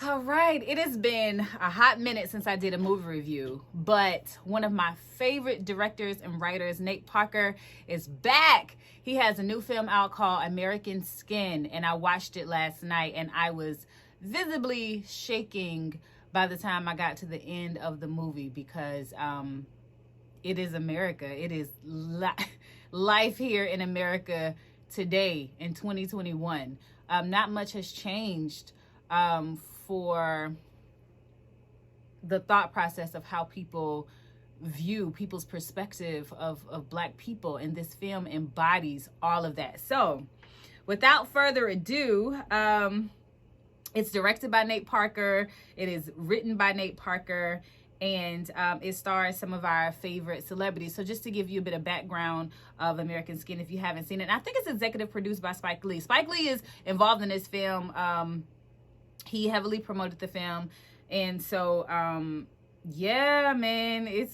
All right, it has been a hot minute since I did a movie review, but one of my favorite directors and writers, Nate Parker, is back. He has a new film out called American Skin, and I watched it last night, and I was visibly shaking by the time I got to the end of the movie because it is America. It is life here in America today in 2021. Not much has changed for the thought process of how people view people's perspective of Black people, and this film embodies all of that. So without further ado, it's directed by Nate Parker, it is written by Nate Parker, and it stars some of our favorite celebrities. So just to give you a bit of background of American Skin, if you haven't seen it, I think it's executive produced by Spike Lee. Spike Lee is involved in this film. He heavily promoted the film, and so yeah, man, it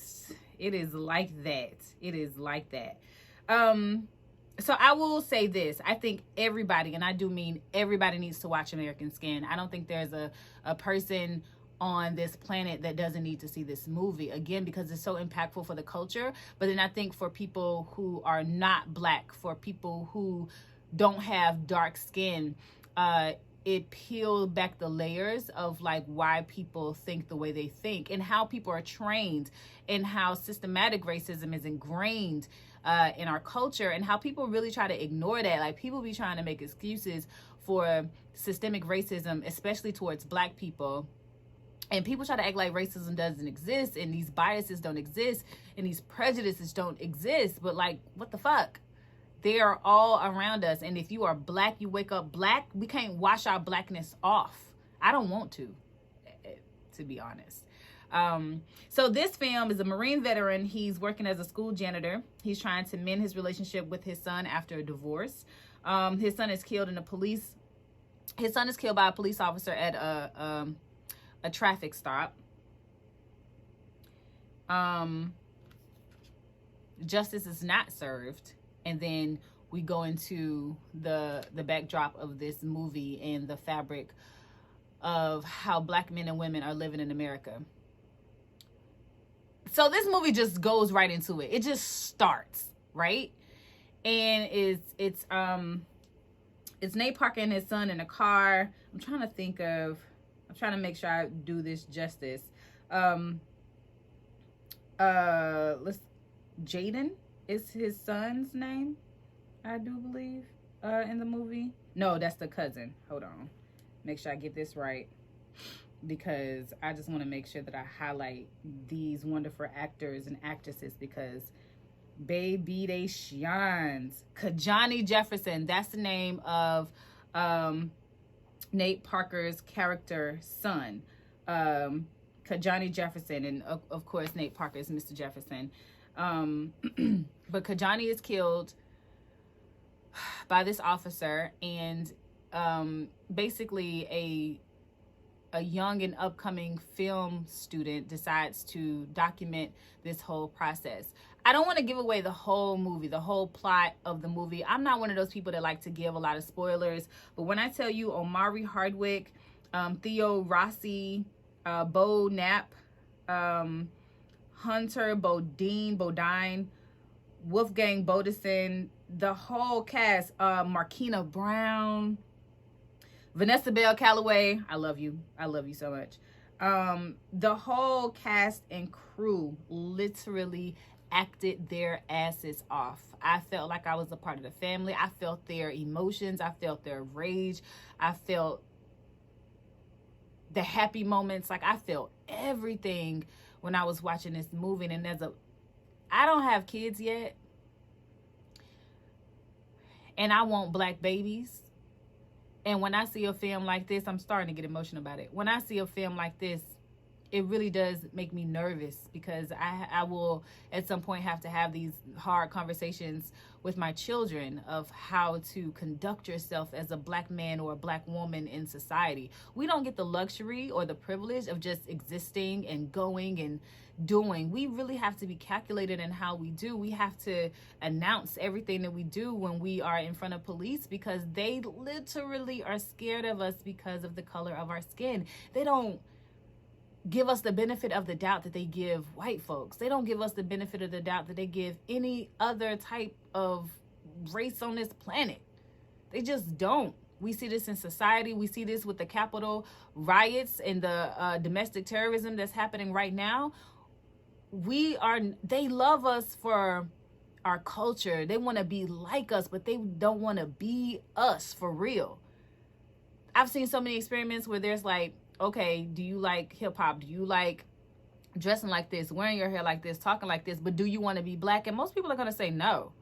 is like that. It is like that. So I will say this. I think everybody, and I do mean everybody, needs to watch American Skin. I don't think there's a person on this planet that doesn't need to see this movie, again, because it's so impactful for the culture. But then I think for people who are not Black, for people who don't have dark skin, it peeled back the layers of like why people think the way they think, and how people are trained, and how systematic racism is ingrained in our culture, and how people really try to ignore that. Like, people be trying to make excuses for systemic racism, especially towards Black people. And people try to act like racism doesn't exist, and these biases don't exist, and these prejudices don't exist. But like, what the fuck? They are all around us. And if you are Black, you wake up Black, we can't wash our Blackness off. I don't want to be honest. So this film is a Marine veteran. He's working as a school janitor. He's trying to mend his relationship with his son after a divorce. His son is killed by a police officer at a traffic stop. Justice is not served. And then we go into the backdrop of this movie and the fabric of how Black men and women are living in America. So this movie just goes right into it. It just starts, right? And it's Nate Parker and his son in a car. I'm trying to make sure I do this justice. Jaden is his son's name, I do believe, in the movie. No, that's the cousin. Hold on. Make sure I get this right, because I just want to make sure that I highlight these wonderful actors and actresses, because baby, they shines. Kajani Jefferson, that's the name of Nate Parker's character son. Kajani Jefferson, and of course Nate Parker is Mr. Jefferson. But Kajani is killed by this officer, and basically a young and upcoming film student decides to document this whole process. I don't want to give away the whole movie, the whole plot of the movie. I'm not one of those people that like to give a lot of spoilers, but when I tell you Omari Hardwick, Theo Rossi, Bo Knapp, Hunter Bodine, Wolfgang Bodison, the whole cast, Markina Brown, Vanessa Bell Calloway, I love you so much. The whole cast and crew literally acted their asses off. I felt like I was a part of the family. I felt their emotions. I felt their rage. I felt the happy moments. Like, I felt everything when I was watching this movie. And I don't have kids yet, and I want Black babies. And when I see a film like this, I'm starting to get emotional about it. When I see a film like this, it really does make me nervous, because I will at some point have to have these hard conversations with my children of how to conduct yourself as a black man or a black woman in society. We don't get the luxury or the privilege of just existing and going and doing. We really have to be calculated in how we do. We have to announce everything that we do when we are in front of police, because they literally are scared of us because of the color of our skin. They don't give us the benefit of the doubt that they give white folks. They don't give us the benefit of the doubt that they give any other type of race on this planet. They just don't. We see this in society. We see this with the Capitol riots and the domestic terrorism that's happening right now. They love us for our culture. They want to be like us, but they don't want to be us for real. I've seen so many experiments where there's like, okay, do you like hip hop? Do you like dressing like this, wearing your hair like this, talking like this? But do you want to be black? And most people are going to say no.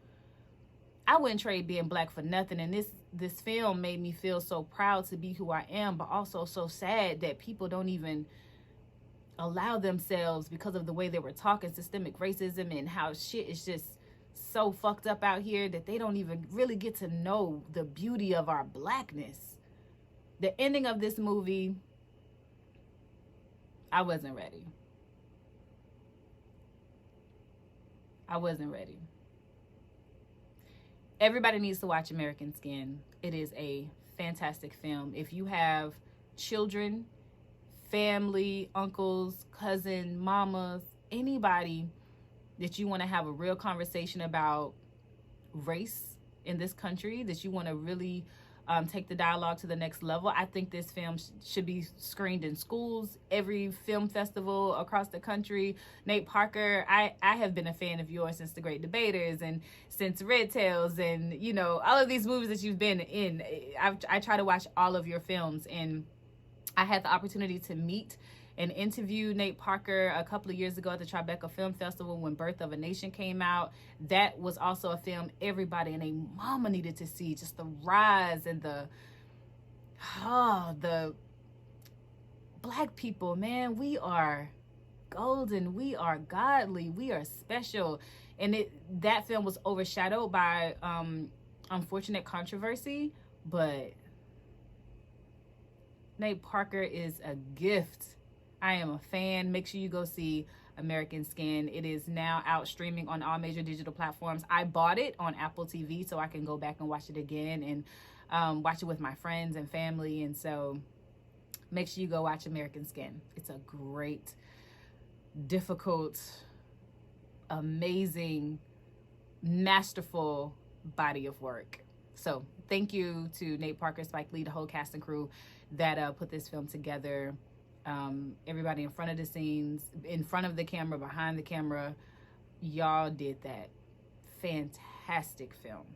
I wouldn't trade being black for nothing. And this film made me feel so proud to be who I am, but also so sad that people don't even allow themselves, because of the way they were talking systemic racism and how shit is just so fucked up out here, that they don't even really get to know the beauty of our blackness. The ending of this movie, I wasn't ready. I wasn't ready. Everybody needs to watch American Skin. It is a fantastic film. If you have children, family, uncles, cousin, mamas, anybody that you want to have a real conversation about race in this country, that you want to really take the dialogue to the next level, I think this film should be screened in schools, every film festival across the country. Nate Parker, I have been a fan of yours since The Great Debaters and since Red Tails, and you know, all of these movies that you've been in. I try to watch all of your films, and I had the opportunity to meet and interview Nate Parker a couple of years ago at the Tribeca Film Festival when Birth of a Nation came out. That was also a film everybody and a mama needed to see. Just the rise and the black people, man, we are golden, we are godly, we are special. And that film was overshadowed by unfortunate controversy, but Nate Parker is a gift. I am a fan. Make sure you go see American Skin. It is now out streaming on all major digital platforms. I bought it on Apple TV so I can go back and watch it again and watch it with my friends and family. And so make sure you go watch American Skin. It's a great, difficult, amazing, masterful body of work. So thank you to Nate Parker, Spike Lee, the whole cast and crew that put this film together. Everybody in front of the scenes, in front of the camera, behind the camera, y'all did that. Fantastic film.